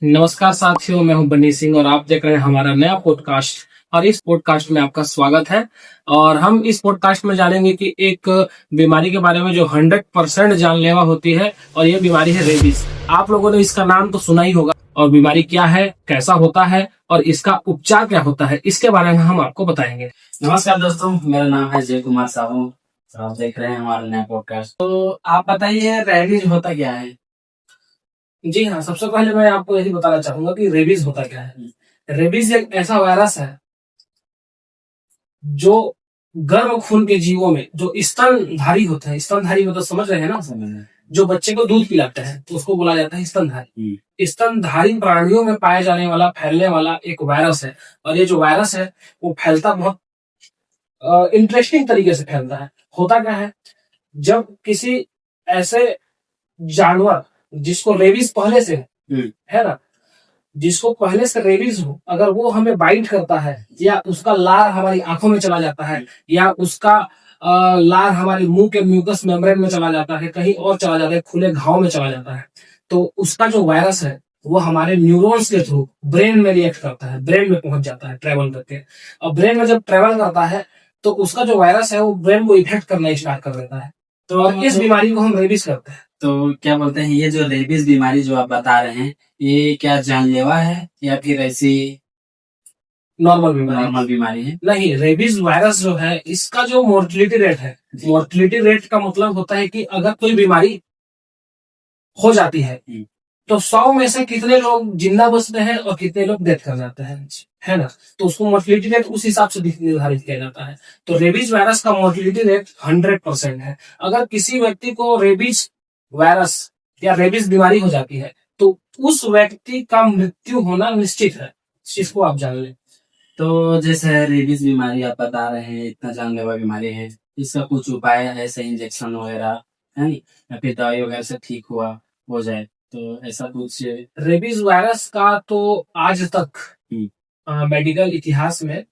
नमस्कार साथियों, मैं हूं बन्नी सिंह और आप देख रहे हैं हमारा नया पॉडकास्ट। और इस पॉडकास्ट में आपका स्वागत है। और हम इस पॉडकास्ट में जानेंगे कि एक बीमारी के बारे में जो 100% जानलेवा होती है, और ये बीमारी है रेबीज। आप लोगों ने इसका नाम तो सुना ही होगा। और बीमारी क्या है, कैसा होता है और इसका उपचार क्या होता है, इसके बारे में हम आपको बताएंगे। नमस्कार दोस्तों, मेरा नाम है जय कुमार साहू। आप देख रहे हैं हमारा नया पॉडकास्ट। तो आप बताइए, रेबीज होता क्या है? जी हाँ, सबसे पहले मैं आपको यही बताना चाहूंगा कि रेबीज होता क्या है। रेबीज एक ऐसा वायरस है जो गर्भ खून के जीवों में, जो स्तनधारी होते हैं, स्तनधारी मतलब समझ रहे हैं ना, जो बच्चे को दूध पिलाते हैं तो उसको बोला जाता है स्तनधारी। स्तनधारी प्राणियों में पाए जाने वाला, फैलने वाला एक वायरस है। और ये जो वायरस है वो फैलता बहुत इंटरेस्टिंग तरीके से फैलता है। होता क्या है, जब किसी ऐसे जानवर जिसको रेबीज पहले से है ना, जिसको पहले से रेबीज हो, अगर वो हमें बाइट करता है, या उसका लार हमारी आंखों में चला जाता है, या उसका लार हमारे मुंह के म्यूकस मेम्ब्रेन में चला जाता है, कहीं और चला जाता है, खुले घाव में चला जाता है, तो उसका जो वायरस है वो हमारे न्यूरॉन्स के थ्रू ब्रेन में रिएक्ट करता है, ब्रेन में पहुंच जाता है ट्रेवल करके। और ब्रेन में जब ट्रेवल करता है तो उसका जो वायरस है वो ब्रेन को इफेक्ट करना स्टार्ट कर देता है। तो और इस बीमारी को हम रेबीज करते हैं। तो क्या बोलते हैं, ये जो रेबीज बीमारी जो आप बता रहे हैं, ये क्या जानलेवा है या फिर ऐसी नॉर्मल बीमारी है? नहीं, रेबीज वायरस जो है, इसका जो मोर्टिलिटी रेट है, मोर्टिलिटी रेट का मतलब होता है कि अगर कोई बीमारी हो जाती है तो 100 में से कितने लोग जिंदा बचते हैं और कितने लोग डेथ कर जाते हैं, है ना। तो उसको मोर्टिलिटी रेट उस हिसाब से निर्धारित किया जाता है। तो रेबीज वायरस का मोर्टिलिटी रेट 100% है। अगर किसी व्यक्ति को रेबीज वायरस या रेबीज बीमारी हो जाती है तो उस व्यक्ति का मृत्यु होना निश्चित है। इसको आप जान लें। तो जैसे रेबीज बीमारी आप बता रहे हैं, इतना जानलेवा बीमारी है, इसका कुछ उपाय है? ऐसे इंजेक्शन वगैरह है नहीं, या फिर दवाई वगैरह से ठीक हो जाए, तो ऐसा कुछ? रेबीज वायरस का तो आज तक मेडिकल इतिहास में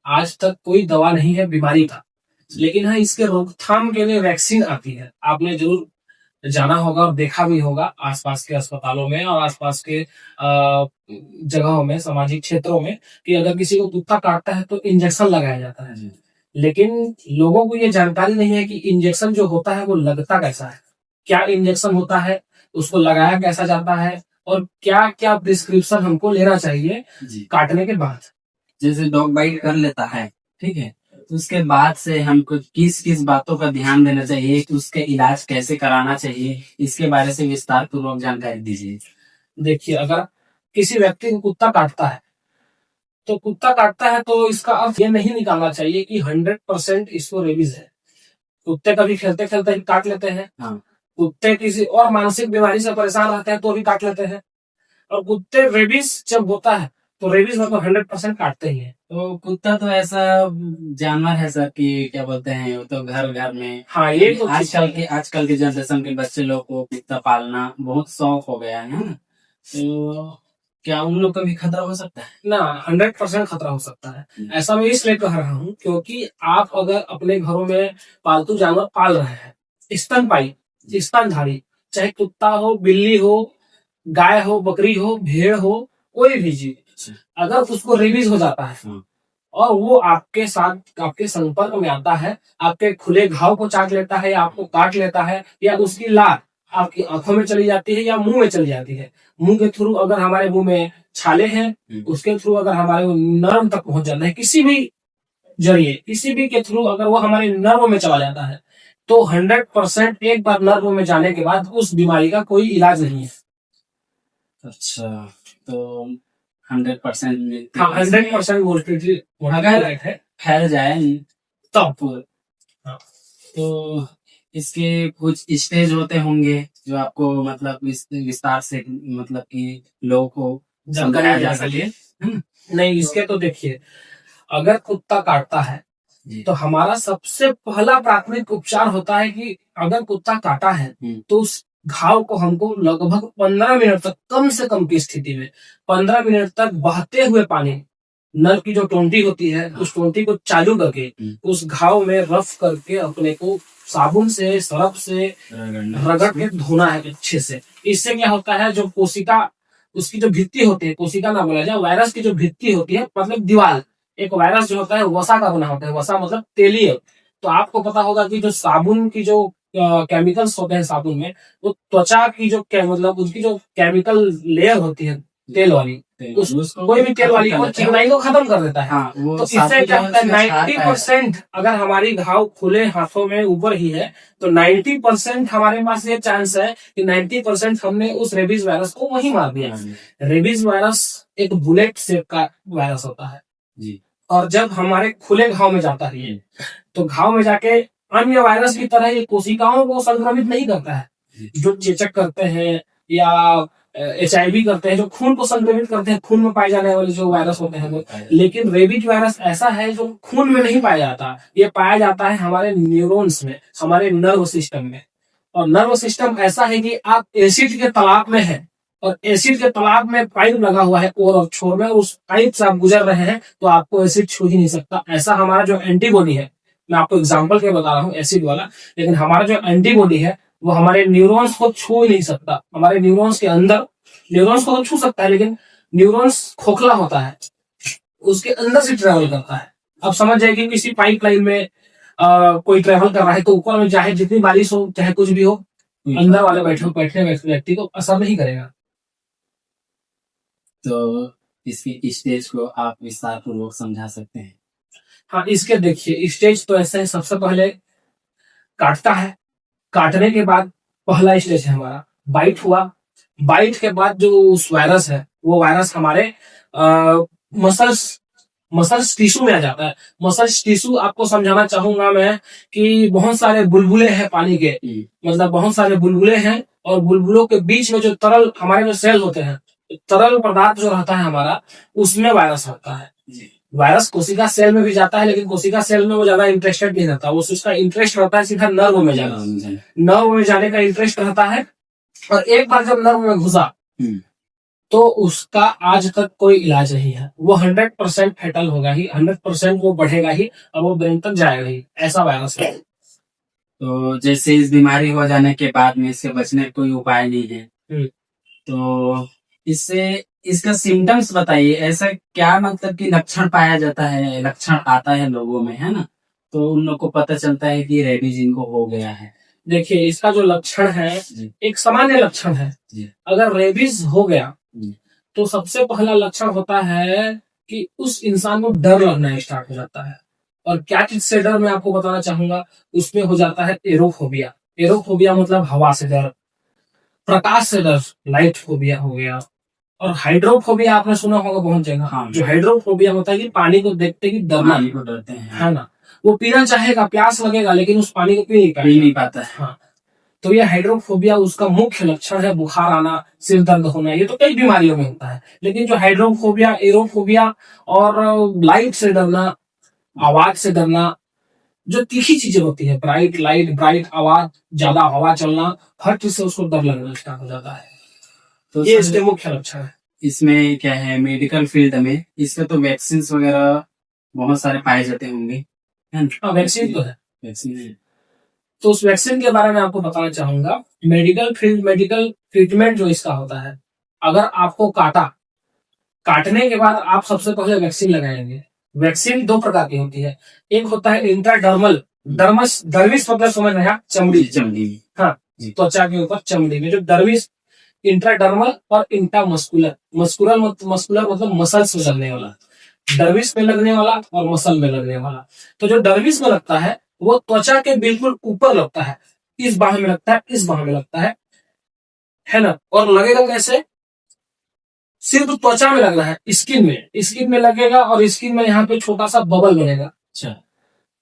आज तक कोई दवा नहीं है बीमारी का। लेकिन हाँ, इसके रोकथाम के लिए वैक्सीन आती है। आपने जरूर जाना होगा और देखा भी होगा आसपास के अस्पतालों में और आसपास के जगहों में, सामाजिक क्षेत्रों में, कि अगर किसी को कुत्ता काटता है तो इंजेक्शन लगाया जाता है। लेकिन लोगों को ये जानकारी नहीं है कि इंजेक्शन जो होता है वो लगता कैसा है, क्या इंजेक्शन होता है, उसको लगाया कैसा जाता है, और क्या क्या प्रिस्क्रिप्शन हमको लेना चाहिए काटने के बाद। जैसे डॉग बाइट कर लेता है, ठीक है, तो उसके बाद से हमको किस किस बातों का ध्यान देना चाहिए, कि उसके इलाज कैसे कराना चाहिए, इसके बारे से विस्तार पूर्वक जानकारी दीजिए। देखिए, अगर किसी व्यक्ति को कुत्ता काटता है तो इसका अर्थ ये नहीं निकालना चाहिए कि 100% इसको रेबीज है। कुत्ते कभी खेलते खेलते ही काट लेते हैं। कुत्ते किसी और मानसिक बीमारी से परेशान रहते हैं तो भी काट लेते हैं। और कुत्ते रेबीज जब होता है तो रेबीज मतलब 100% काटते ही है। तो कुत्ता तो ऐसा जानवर है सर कि क्या बोलते हैं, वो तो घर घर में, हाँ, ये तो आजकल के जनरेशन के बच्चे लोग को कुत्ता पालना बहुत शौक हो गया है ना। तो क्या उन लोग का भी खतरा हो सकता है? ना, 100% खतरा हो सकता है। ऐसा मैं इसलिए कह रहा हूँ क्योंकि आप अगर अपने घरों में पालतू जानवर पाल रहे हैं, स्तनपायी, स्तनधारी, चाहे कुत्ता हो, बिल्ली हो, गाय हो, बकरी हो, भेड़ हो, कोई भी जीव, अगर उसको रेबीज हो जाता है और वो आपके साथ, आपके संपर्क में आता है, आपके खुले घाव को चाट लेता है, या आपको काट लेता है, या उसकी लार आपकी आंखों में चली जाती है या मुंह में चली जाती है, मुंह के थ्रू अगर हमारे मुंह में छाले हैं उसके थ्रू अगर हमारे नर्व तक पहुंच जाता है, किसी भी जरिए, किसी भी के थ्रू अगर वो हमारे नर्व में चला जाता है, तो 100% एक बार नर्व में जाने के बाद उस बीमारी का कोई इलाज नहीं है। अच्छा, तो 100% हाँ, 100% मोर्टिलिटी अगर फैल जाए तब। तो इसके कुछ स्टेज होते होंगे जो आपको मतलब विस्तार से मतलब कि लोगों को समझाया जा सके। नहीं, इसके तो देखिए, अगर कुत्ता काटता है तो हमारा सबसे पहला प्राथमिक उपचार होता है कि अगर कुत्ता काटा है तो उस घाव को हमको लगभग 15 मिनट तक, कम से कम की स्थिति में 15 मिनट तक बहते हुए पानी, नल की जो टोंटी होती है उस टोंटी को चालू करके उस घाव में रफ करके अपने को साबुन से, सरफ से रगड़ के धोना है अच्छे से। इससे क्या होता है, जो कोशिका उसकी जो भित्ति होती है, कोशिका ना बोला जाए, वायरस की जो भित्ति होती है मतलब दीवार, एक वायरस जो होता है वसा का बना होता है, वसा मतलब तेलीय। तो आपको पता होगा कि जो साबुन की जो केमिकल्स होते हैं साबुन में, वो त्वचा की जो मतलब उसकी जो केमिकल लेयर होती है तेल वाली, कोई भी तेल वाली वो चिकनाई को खत्म कर देता है। हाँ, वो तो इससे क्या होता है, 90% है। अगर हमारी घाव खुले हाथों में ऊपर ही है तो 90% हमारे पास ये चांस है कि 90% हमने उस रेबीज वायरस को वहीं मार दिया। रेबीज वायरस एक बुलेट शेप का वायरस होता है जी। और जब हमारे खुले घाव में जाता है ये, तो घाव में जाके अन्य वायरस की तरह ये कोशिकाओं को संक्रमित नहीं करता है। जो चेचक करते हैं या HIV करते हैं, जो खून को संक्रमित करते हैं, खून में पाए जाने वाले जो वायरस होते हैं वो। लेकिन रेबीज वायरस ऐसा है जो खून में नहीं पाया जाता, ये पाया जाता है हमारे न्यूरॉन्स में, हमारे नर्व सिस्टम में। और नर्व सिस्टम ऐसा है कि आप एसिड के तालाब में है और एसिड के तालाब में पाइप लगा हुआ है और छोर में, उस पाइप से आप गुजर रहे हैं तो आपको एसिड छू ही नहीं सकता। ऐसा हमारा जो एंटीबॉडी है, मैं आपको एग्जांपल के बता रहा हूँ एसिड वाला, लेकिन हमारा जो एंटीबॉडी है वो हमारे न्यूरॉन्स को छू ही नहीं सकता। हमारे न्यूरॉन्स के अंदर, न्यूरॉन्स को तो छू सकता है लेकिन न्यूरॉन्स खोखला होता है, उसके अंदर से ट्रेवल करता है। अब समझ जाए कि किसी पाइपलाइन में कोई ट्रेवल कर रहा है तो ऊपर में चाहे जितनी बारिश हो चाहे कुछ भी हो, अंदर वाले बैठे व्यक्ति को असर नहीं करेगा। तो इसकी स्टेज को आप विस्तार पूर्वक समझा सकते हैं? हाँ, इसके देखिए स्टेज तो ऐसे है, सबसे पहले काटता है, काटने के बाद पहला स्टेज है हमारा बाइट हुआ। बाइट के बाद जो उस वायरस है वो वायरस हमारे मसल्स टिश्यू में आ जाता है। मसल्स टिश्यू आपको समझाना चाहूंगा मैं कि बहुत सारे बुलबुले हैं पानी के, मतलब बहुत सारे बुलबुले हैं और बुलबुलों के बीच में जो तरल हमारे जो सेल होते हैं, तरल पदार्थ जो रहता है हमारा, उसमें वायरस रहता है। वायरस कोशिका सेल में भी जाता है लेकिन कोशिका सेल में वो ज्यादा इंटरेस्टेड नहीं रहता, वो उसका इंटरेस्ट रहता है सीधा नर्व में जाना, नर्व में जाने का इंटरेस्ट रहता है। और एक बार जब नर्व में घुसा तो उसका आज तक कोई इलाज नहीं है, वो 100% फेटल होगा ही, 100% वो बढ़ेगा ही और वो ब्रेन तक जाएगा ही, ऐसा वायरस है। तो जैसे इस बीमारी हो जाने के बाद में इससे बचने का कोई उपाय नहीं है, तो इससे इसका सिम्टम्स बताइए, ऐसा क्या मतलब कि लक्षण पाया जाता है, लक्षण आता है लोगों में, है ना, तो उन लोग को पता चलता है कि रेबीज इनको हो गया है? देखिए इसका जो लक्षण है एक सामान्य लक्षण है। अगर रेबीज हो गया तो सबसे पहला लक्षण होता है कि उस इंसान को डर लगना स्टार्ट हो जाता है। और क्या चीज से डर मैं आपको बताना चाहूंगा, उसमें हो जाता है एरोफोबिया। एरोफोबिया मतलब हवा से डर, प्रकाश से डर, लाइट फोबिया हो गया। और हाइड्रोफोबिया आपने सुना होगा बहुत जगह। हाँ। जो हाइड्रोफोबिया होता है कि पानी को देखते ही डरना, पानी को डरते हैं, है ना, वो पीना चाहेगा, प्यास लगेगा लेकिन उस पानी को पी नहीं पाता है। हाँ, तो ये हाइड्रोफोबिया उसका मुख्य लक्षण है, बुखार आना, सिर दर्द होना, ये तो कई बीमारियों में होता है। लेकिन जो हाइड्रोफोबिया, एरोफोबिया और लाइट से डरना, आवाज से डरना, जो तीखी चीजें होती है, ब्राइट लाइट, ब्राइट आवाज, ज्यादा हवा चलना, हर चीज से उसको डर लगना स्टार्ट हो जाता है। तो ये इसके मुख्य लक्षण है। इसमें क्या है, मेडिकल फील्ड में इसके तो वैक्सीन वगैरह बहुत सारे पाए जाते होंगे, है ना? वैक्सीन तो है, वैक्सीन है। तो उस वैक्सीन के बारे में आपको बताना चाहूंगा। मेडिकल फील्ड, मेडिकल ट्रीटमेंट जो इसका होता है, अगर आपको काटा, काटने के बाद आप सबसे पहले वैक्सीन लगाएंगे। वैक्सीन दो प्रकार की होती है, एक होता है इंट्राडर्मल, डर्मिस मतलब समझ रहे हैं, चमड़ी, हाँ, त्वचा के ऊपर चमड़ी में जो डर्मिस, इंट्राडर्मल और इंट्रामस्कुलर। मस्कुलर मतलब मसल्स में लगने वाला, डर्मिस में लगने वाला और मसल में लगने वाला। तो जो डर्मिस में लगता है वो त्वचा के बिल्कुल ऊपर लगता है, इस बाह में लगता है, इस बाह में लगता है ना। और लगेगा कैसे, सिर्फ त्वचा में लगना है, स्किन में लगेगा और स्किन में यहाँ पे छोटा सा बबल बनेगा। अच्छा,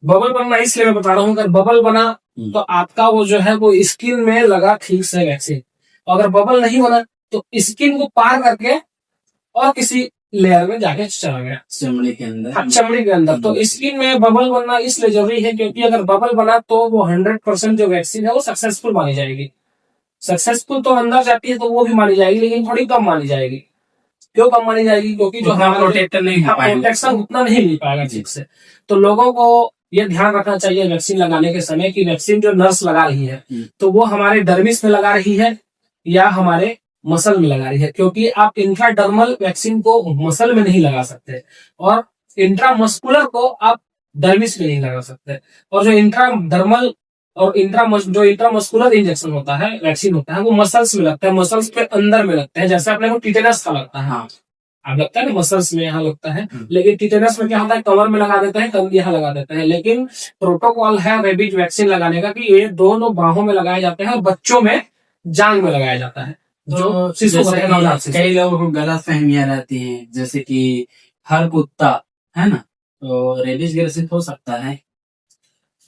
बबल बनना इसलिए मैं बता रहा हूँ, अगर बबल बना तो आपका वो जो है वो स्किन में लगा ठीक से वैक्सीन। अगर बबल नहीं बना तो स्किन को पार करके और किसी लेयर में जाके चला गया, चमड़ी के अंदर। हाँ, चमड़ी के अंदर। तो स्किन में बबल बनना इसलिए जरूरी है क्योंकि अगर बबल बना तो वो 100% जो वैक्सीन है वो सक्सेसफुल मानी जाएगी। सक्सेसफुल तो अंदर जाती है तो वो भी मानी जाएगी, लेकिन थोड़ी कम मानी जाएगी। क्यों कम मानी जाएगी? क्योंकि जो प्रोटेक्शन उतना नहीं मिल पाएगा ठीक से। तो लोगों को ये ध्यान रखना चाहिए वैक्सीन लगाने के समय कि वैक्सीन जो नर्स लगा रही है तो वो हमारे डर्मिस में लगा रही है या हमारे मसल में लगा रही है, क्योंकि आप इंट्राडर्मल वैक्सीन को मसल में नहीं लगा सकते और इंट्रामस्कुलर को आप डर्मिस में नहीं लगा सकते। और जो इंट्राडर्मल और जो इंट्रामस्कुलर इंजेक्शन होता है, वैक्सीन होता है, वो मसल्स में लगता है, मसल्स पे अंदर में लगता है। जैसे अपने को टिटेनस का लगता है, हाँ, आप लगता है ना मसल्स में यहाँ लगता है, लेकिन टिटेनस में क्या होता है, कमर में लगा देते हैं, कम यहाँ लगा देते हैं। लेकिन प्रोटोकॉल है रेबीज वैक्सीन लगाने का कि ये दोनों बाहों में लगाए जाते हैं और बच्चों में जांग में लगाया जाता है। जो शिशु जैसे होते हैं, नवजात शिशु। कई लोगों को गलत फहमियां रहती हैं, जैसे कि हर कुत्ता है ना तो रेबीज ग्रसित हो सकता है।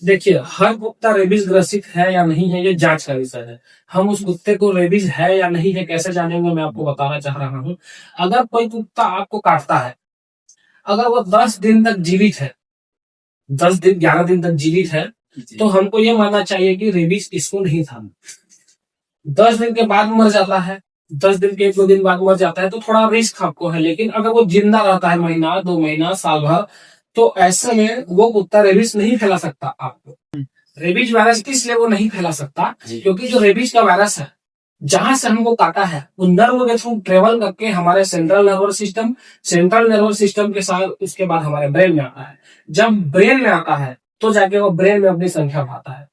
देखिए, हर कुत्ता रेबीज ग्रसित है या नहीं है, ये जांच का विषय है। हम उस कुत्ते को रेबीज है या नहीं है कैसे जानेंगे, मैं आपको बताना चाह रहा हूँ। अगर कोई कुत्ता आपको काटता है, अगर वो 10 दिन तक जीवित है, 10 दिन 11 दिन तक जीवित है, तो हमको ये मानना चाहिए कि रेबीज इसको नहीं था। 10 दिन के बाद मर जाता है, 10 दिन के 1-2 दिन बाद मर जाता है, तो थोड़ा रिस्क आपको है। लेकिन अगर वो जिंदा रहता है महीना 2 महीना साल भर, तो ऐसे में वो कुत्ता रेबीज नहीं फैला सकता आपको। रेबीज वायरस इसलिए वो नहीं फैला सकता क्योंकि जो रेबीज का वायरस है, जहां से हमको काटा है, वो नर्व के थ्रू ट्रेवल करके हमारे सेंट्रल नर्वस सिस्टम के साथ उसके बाद हमारे ब्रेन में आता है। जब ब्रेन में आता है तो जाके वो ब्रेन में अपनी संख्या पाता है।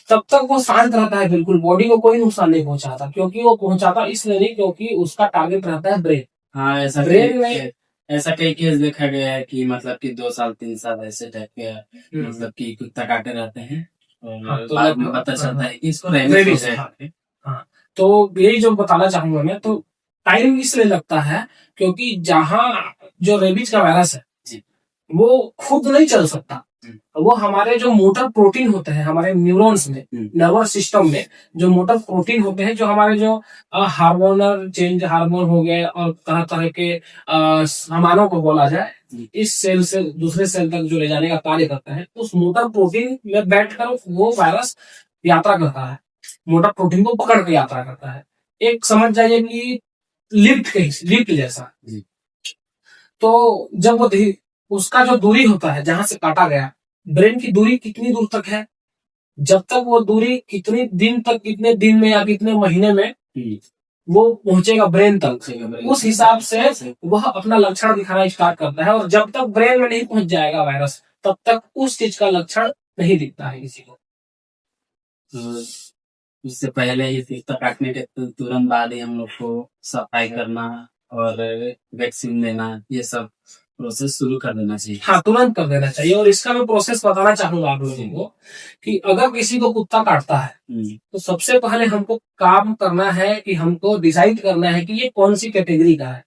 तब तक वो शांत रहता है, बिल्कुल बॉडी को कोई नुकसान नहीं पहुंचाता, क्योंकि वो पहुंचाता इसलिए नहीं क्योंकि उसका टारगेट रहता है ब्रेन। हाँ, ब्रेन में ऐसा कई केस देखा गया है कि मतलब कि 2 साल 3 साल ऐसे टाइप के मतलब कि कुत्ता काटे रहते हैं और हाँ, तो बाद में पता चलता है कि इसको रेबीज रेबीज है। है। हाँ, तो यही जो बताना चाहूंगा मैं, तो टाइम इसलिए लगता है क्योंकि जहां जो रेबीज का वायरस है जी। वो खुद नहीं चल सकता। वो हमारे जो मोटर प्रोटीन होते हैं हमारे न्यूरॉन्स में, नर्वस सिस्टम में जो मोटर प्रोटीन होते हैं, जो हमारे जो हार्मोनल चेंज हार्मोन हो गए और तरह तरह के सामानों को बोला जाए, इस सेल से दूसरे सेल तक जो ले जाने का कार्य करता है, उस मोटर प्रोटीन में बैठकर वो वायरस यात्रा करता है, मोटर प्रोटीन को पकड़ के यात्रा करता है। एक समझ जाइए कि लिफ्ट जैसा। तो जब वो उसका जो दूरी होता है जहां से काटा गया, ब्रेन की दूरी कितनी दूर तक है, जब तक वो दूरी कितने दिन तक, कितने दिन में या कितने महीने में वो पहुंचेगा ब्रेन तक, उस हिसाब से वह अपना लक्षण दिखाना स्टार्ट करता है। और जब तक ब्रेन में नहीं पहुंच जाएगा वायरस, तब तक उस चीज का लक्षण नहीं दिखता है किसी को। उससे पहले इस कुत्ता काटने के तुरंत बाद ही हम लोग को सफाई करना और वैक्सीन देना, ये सब प्रोसेस शुरू कर देना चाहिए। हाँ, तुरंत कर देना चाहिए। और इसका मैं प्रोसेस बताना चाहूंगा आप लोगों को कि अगर किसी को कुत्ता काटता है तो सबसे पहले हमको काम करना है कि हमको डिसाइड करना है कि ये कौन सी कैटेगरी का है।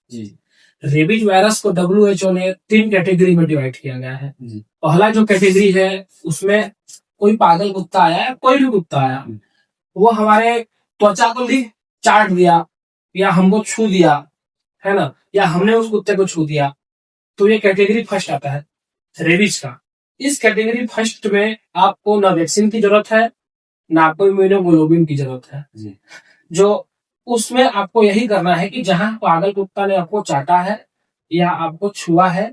रेबीज वायरस को WHO ने 3 कैटेगरी में डिवाइड किया गया है। पहला जो कैटेगरी है उसमें कोई पागल कुत्ता आया है, कोई भी कुत्ता आया, वो हमारे त्वचा को भी चाट दिया या हमको छू दिया, है ना, या हमने उस कुत्ते को छू दिया, तो ये कैटेगरी फर्स्ट आता है रेबीज का। इस कैटेगरी फर्स्ट में आपको ना वैक्सीन की जरूरत है, ना आपको इम्यूनोग्लोबिन की जरूरत है। जो उसमें आपको यही करना है कि जहां पागल कुत्ता ने आपको चाटा है या आपको छुआ है,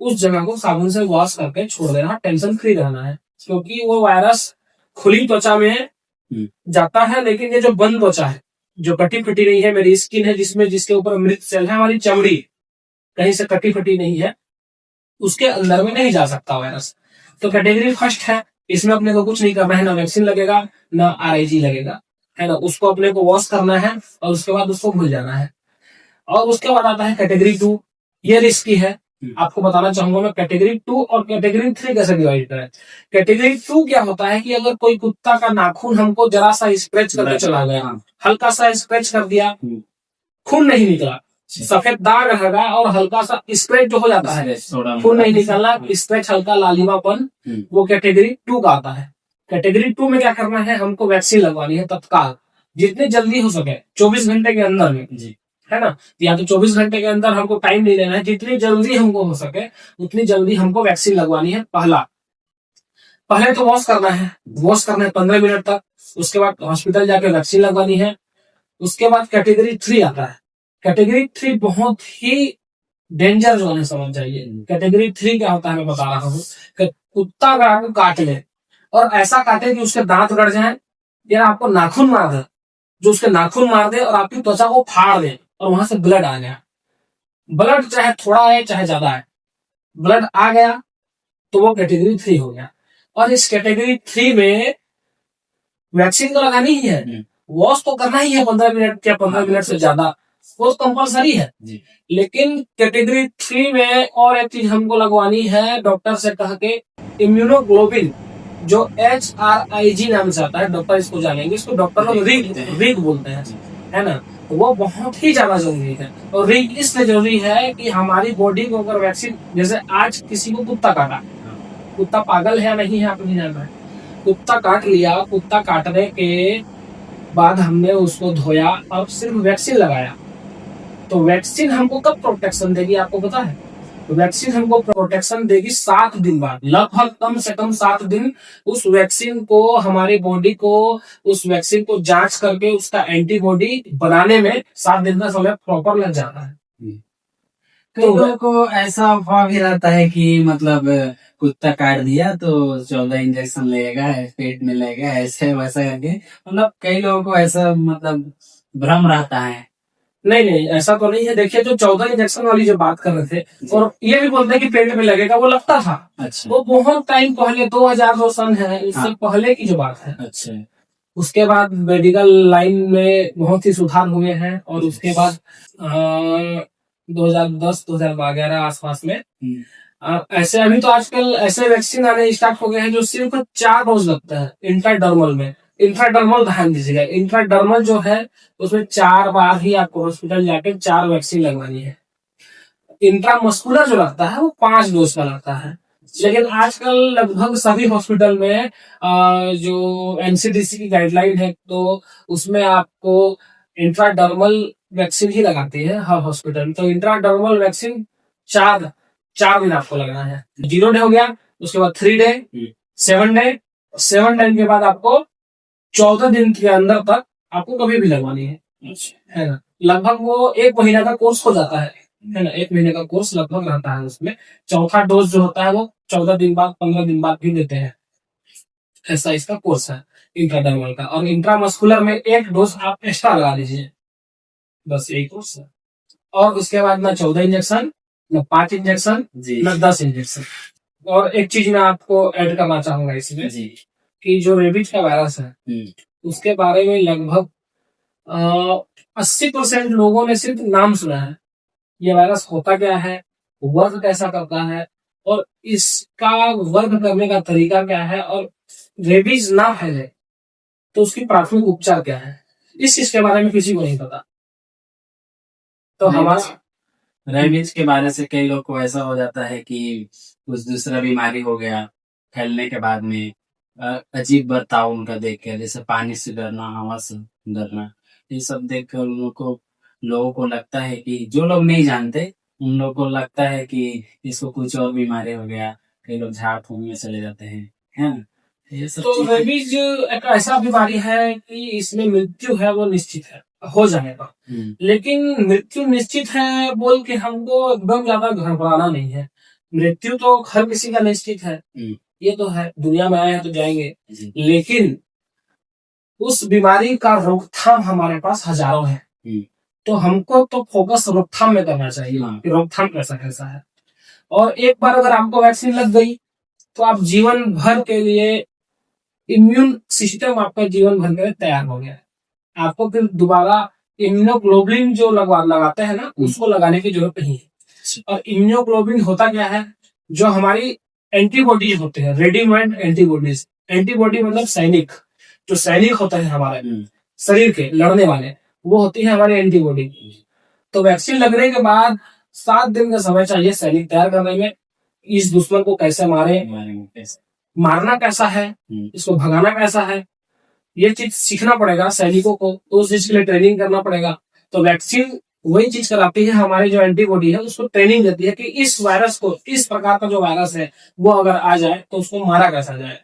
उस जगह को साबुन से वॉश करके छोड़ देना, टेंशन फ्री रहना है। क्योंकि वो वायरस खुली त्वचा में जाता है, लेकिन ये जो बंद त्वचा है, जो कटी फटी नहीं है, मेरी स्किन है जिसके ऊपर मृत सेल है, हमारी चमड़ी कहीं से कटी फटी नहीं है, उसके अंदर में नहीं जा सकता वायरस। तो कैटेगरी फर्स्ट है, इसमें अपने को कुछ नहीं करना है, ना वैक्सीन लगेगा ना RIG लगेगा, है ना। उसको अपने को वॉश करना है और उसके बाद उसको भूल जाना है। और उसके बाद आता है कैटेगरी 2, ये रिस्की है। आपको बताना चाहूंगा मैं कैटेगरी 2 और कैटेगरी 3 कैसे डिवाइड करें। कैटेगरी 2 क्या होता है कि अगर कोई कुत्ता का नाखून हमको जरा सा स्क्रैच करके चला गया, हल्का सा स्क्रैच कर दिया, खून नहीं निकला, सफेद दाग रहेगा और हल्का सा स्क्रैच जो हो जाता है, खून नहीं निकलना, स्क्रैच हल्का लालिमापन, वो कैटेगरी 2 का आता है। कैटेगरी 2 में क्या करना है, हमको वैक्सीन लगवानी है तत्काल, जितनी जल्दी हो सके, 24 घंटे के अंदर में, है ना। या तो 24 घंटे के अंदर हमको टाइम नहीं लेना है, जितनी जल्दी हमको हो सके उतनी जल्दी हमको वैक्सीन लगवानी है। पहले तो वॉश करना है 15 मिनट तक, उसके बाद हॉस्पिटल जाके वैक्सीन लगवानी है। उसके बाद कैटेगरी 3 आता है। कैटेगरी 3 बहुत ही डेंजर जोन है, समझ जाइए। कैटेगरी 3 क्या होता है मैं बता रहा हूँ। कुत्ता अगर आपको काट ले और ऐसा काटे कि उसके दांत गड़ जाए या आपको नाखून मार दे, जो उसके नाखून मार दे और आपकी त्वचा को फाड़ दे और वहां से ब्लड आ गया, ब्लड चाहे थोड़ा है चाहे ज्यादा है, ब्लड आ गया तो वो कैटेगरी 3 हो गया। और इस कैटेगरी 3 में वैक्सीन तो लगानी ही है, वॉश तो करना ही है 15 मिनट या 15 मिनट से ज्यादा, वो कंपलसरी है। लेकिन कैटेगरी 3 में और एक चीज हमको लगवानी है डॉक्टर से कह के, इम्यूनोग्लोबिन, जो HRIG नाम से आता है, डॉक्टर इसको जानेंगे, इसको डॉक्टर लोग रिग बोलते हैं, है ना। तो वो बहुत ही ज्यादा जरूरी है। और रिग इसलिए जरूरी है कि हमारी बॉडी को अगर वैक्सीन, जैसे आज किसी को कुत्ता काटा, कुत्ता पागल है या नहीं है आप नहीं जान रहे, कुत्ता काट लिया, कुत्ता काटने के बाद हमने उसको धोया और सिर्फ वैक्सीन लगाया, तो वैक्सीन हमको कब प्रोटेक्शन देगी आपको पता है? तो वैक्सीन हमको प्रोटेक्शन देगी 7 दिन बाद, लगभग कम से कम 7 दिन उस वैक्सीन को, हमारी बॉडी को उस वैक्सीन को जांच करके उसका एंटीबॉडी बनाने में 7 दिन का समय प्रॉपर लग जाता है। कई लोगों को ऐसा अफवाह भी रहता है कि मतलब कुत्ता काट दिया तो 14 इंजेक्शन लगेगा, पेट में लगेगा, ऐसे वैसा करके, मतलब कई लोगों को ऐसा मतलब भ्रम रहता है। नहीं नहीं, ऐसा तो नहीं है। देखिए, जो 14 इंजेक्शन वाली जो बात कर रहे थे और ये भी बोलते हैं कि पेट में लगेगा, वो लगता था। अच्छा। वो बहुत टाइम पहले, 2002 सन है, इससे पहले की जो बात है। अच्छा। उसके बाद मेडिकल लाइन में बहुत ही सुधार हुए हैं और उसके बाद 2010-2011 आसपास में ऐसे, अभी तो आजकल ऐसे वैक्सीन आने स्टार्ट हो गए हैं जो सिर्फ 4 डोज लगता है इंट्राडर्मल में। इंट्राडर्मल ध्यान दीजिएगा, इंट्राडर्मल जो है उसमें 4 बार ही आपको हॉस्पिटल जाके 4 वैक्सीन लगवानी है। इंट्रामस्कुलर जो लगता है वो 5 डोज का लगता है। लेकिन आजकल लगभग सभी हॉस्पिटल में जो NCDC की गाइडलाइन है, तो उसमें आपको इंट्राडर्मल वैक्सीन ही लगाती है हर हॉस्पिटल में। तो इंट्राडर्मल वैक्सीन 4 दिन आपको लगना है। 0 डे हो गया, उसके बाद 3 डे, 7 डे, 7 डे के बाद आपको 14 दिन के अंदर तक आपको कभी भी लगवानी है ना। लगभग वो 1 महीना का कोर्स हो जाता है ना, 1 महीने का कोर्स लगभग रहता है। उसमें चौथा डोज जो होता है वो 14 दिन बाद, 15 दिन बाद भी देते हैं। ऐसा इसका कोर्स है इंट्राडर्मल का। और इंट्रामस्कुलर में 1 डोज आप एक्स्ट्रा लगा लीजिए, बस यही कोर्स है। और उसके बाद ना 14 इंजेक्शन, ना 5 इंजेक्शन, ना 10 इंजेक्शन। और एक चीज मैं आपको ऐड करना चाहूंगा इसमें कि जो रेबीज का वायरस है उसके बारे में लगभग 80% लोगों ने सिर्फ नाम सुना है। ये वायरस होता क्या है, वर्क कैसा करता है, और इसका वर्क करने का तरीका क्या है, और रेबीज ना फैले तो उसकी प्राथमिक उपचार क्या है, इस चीज के बारे में किसी को नहीं पता। तो हमारा रेबीज के बारे से कई लोग को ऐसा हो जाता है कि कुछ दूसरा बीमारी हो गया, फैलने के बाद में अजीब बर्ताव उनका देख के, जैसे पानी से डरना, हवा से डरना, ये सब देख कर लोगों को लगता है कि, जो लोग नहीं जानते उन लोगों को लगता है कि इसको कुछ और बीमारी हो गया। कई लोग झाड़ फूक में चले जाते हैं, है ना। ये सब तो रेबीज एक ऐसा बीमारी है कि इसमें मृत्यु है वो निश्चित है, हो जाएगा। लेकिन मृत्यु निश्चित है बोल के हमको एकदम ज्यादा घबराना नहीं है। मृत्यु तो हर किसी का निश्चित है, ये तो है, दुनिया में आए हैं तो जाएंगे। लेकिन उस बीमारी का रोकथाम हमारे पास हजारों है, तो हमको तो फोकस रोकथाम में करना चाहिए कि रोकथाम कैसा कैसा है। और एक बार अगर आपको वैक्सीन लग गई तो आप जीवन भर के लिए, इम्यून सिस्टम आपका जीवन भर के लिए तैयार हो गया है। आपको फिर दोबारा इम्यूनोग्लोबिन जो लगाते हैं ना, उसको लगाने की जरूरत नहीं है। और इम्यूनोग्लोबिन होता क्या है, जो हमारी एंटीबॉडीज होते हैं, रेडीमेड एंटीबॉडीज। एंटीबॉडी मतलब सैनिक, जो सैनिक होते हैं हमारे शरीर के लड़ने वाले, वो होती है हमारी एंटीबॉडी। तो वैक्सीन लगने के बाद 7 दिन का समय चाहिए सैनिक तैयार करने में। इस दुश्मन को कैसे मारे, मारना कैसा है, इसको भगाना कैसा है, ये चीज सीखना पड़ेगा सैनिकों को, तो उस चीज के लिए ट्रेनिंग करना पड़ेगा। तो वैक्सीन वही चीज कराती है, हमारी जो एंटीबॉडी है उसको ट्रेनिंग देती है कि इस वायरस को, इस प्रकार का जो वायरस है वो अगर आ जाए तो उसको मारा कैसा जाए।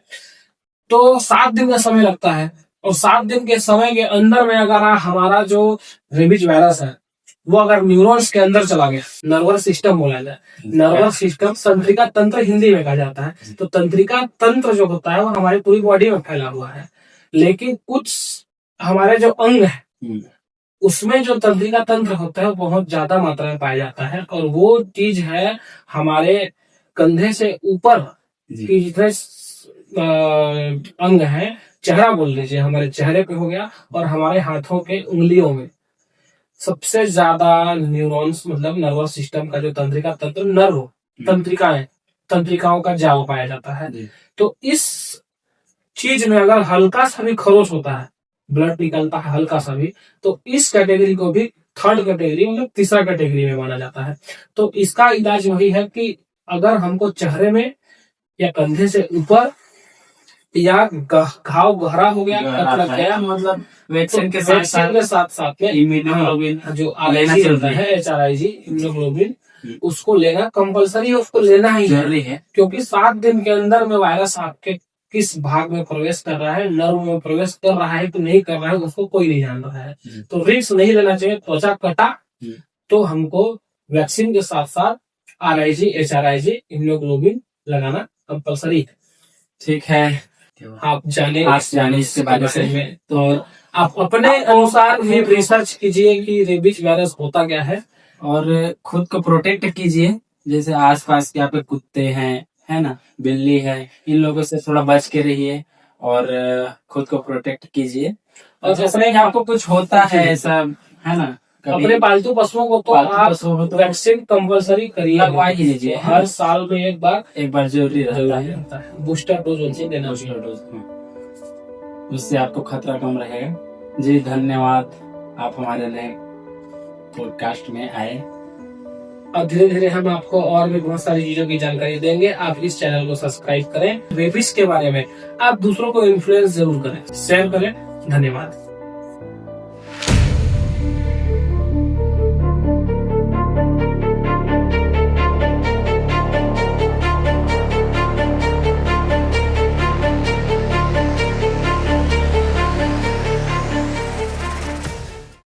तो 7 दिन का समय लगता है, और 7 दिन के समय के अंदर में अगर हमारा जो रेबीज वायरस है वो अगर न्यूरॉन्स के अंदर चला गया, नर्वस सिस्टम बोला जाए, नर्वस सिस्टम, तंत्रिका तंत्र हिंदी में कहा जाता है। तो तंत्रिका तंत्र जो होता है वो हमारी पूरी बॉडी में फैला हुआ है। लेकिन कुछ हमारे जो अंग है उसमें जो तंत्रिका तंत्र होता है वो बहुत ज्यादा मात्रा में पाया जाता है, और वो चीज है हमारे कंधे से ऊपर की जितने अंग हैं, चेहरा बोल लीजिए, हमारे चेहरे पे हो गया और हमारे हाथों के उंगलियों में सबसे ज्यादा न्यूरॉन्स, मतलब नर्वस सिस्टम का जो तंत्रिका तंत्र, नर्व तंत्रिकाएं, तंत्रिकाओं का जाल पाया जाता है। तो इस चीज में अगर हल्का सा भी खरोच होता है, ब्लड निकलता है हल्का सा भी, तो इस कैटेगरी को भी थर्ड कैटेगरी, मतलब तीसरा कैटेगरी में माना जाता है। तो इसका इलाज वही है कि अगर हमको चेहरे में या कंधे से ऊपर या घाव गहरा हो गया, कट लग गया, मतलब वैक्सीन के साथ साथ में इम्यूनोग्लोबिन जो RIG होता है, HRIG इम्यूनोग्लोबिन, उसको लेना कंपलसरी, उसको लेना ही जरूरी है, क्योंकि 7 दिन के अंदर में वायरस आपके किस भाग में प्रवेश कर रहा है, नर्व में प्रवेश कर रहा है कि नहीं कर रहा है, उसको कोई नहीं जान रहा है। तो रिस्क नहीं लेना चाहिए। त्वचा कटा तो हमको वैक्सीन के साथ साथ RIG HRIG इम्यूनोग्लोबिन लगाना कंपलसरी है। ठीक है, आप जाने इसके बारे में, तो आप अपने अनुसार भी रिसर्च कीजिए कि रेबीज वायरस होता क्या है, और खुद को प्रोटेक्ट कीजिए। जैसे आसपास के आपके कुत्ते हैं, है ना, बिल्ली है, इन लोगों से थोड़ा बच के रहिए और खुद को प्रोटेक्ट कीजिए। और जैसे आपको कुछ होता है ऐसा, है ना, अपने पालतू पशुओं को तो आप वैक्सीन कंपलसरी करिए, लगवा ही लीजिए। हर साल में एक बार जरूरी रहता है। बूस्टर डोज देना, बूस्टर डोज, उससे आपको खतरा कम रहेगा। जी धन्यवाद, आप हमारे लिए पॉडकास्ट में आए। अब धीरे धीरे हम आपको और भी बहुत सारी चीजों की जानकारी देंगे। आप इस चैनल को सब्सक्राइब करें। रेबीज के बारे में आप दूसरों को इन्फ्लुएंस जरूर करें, शेयर करें। धन्यवाद।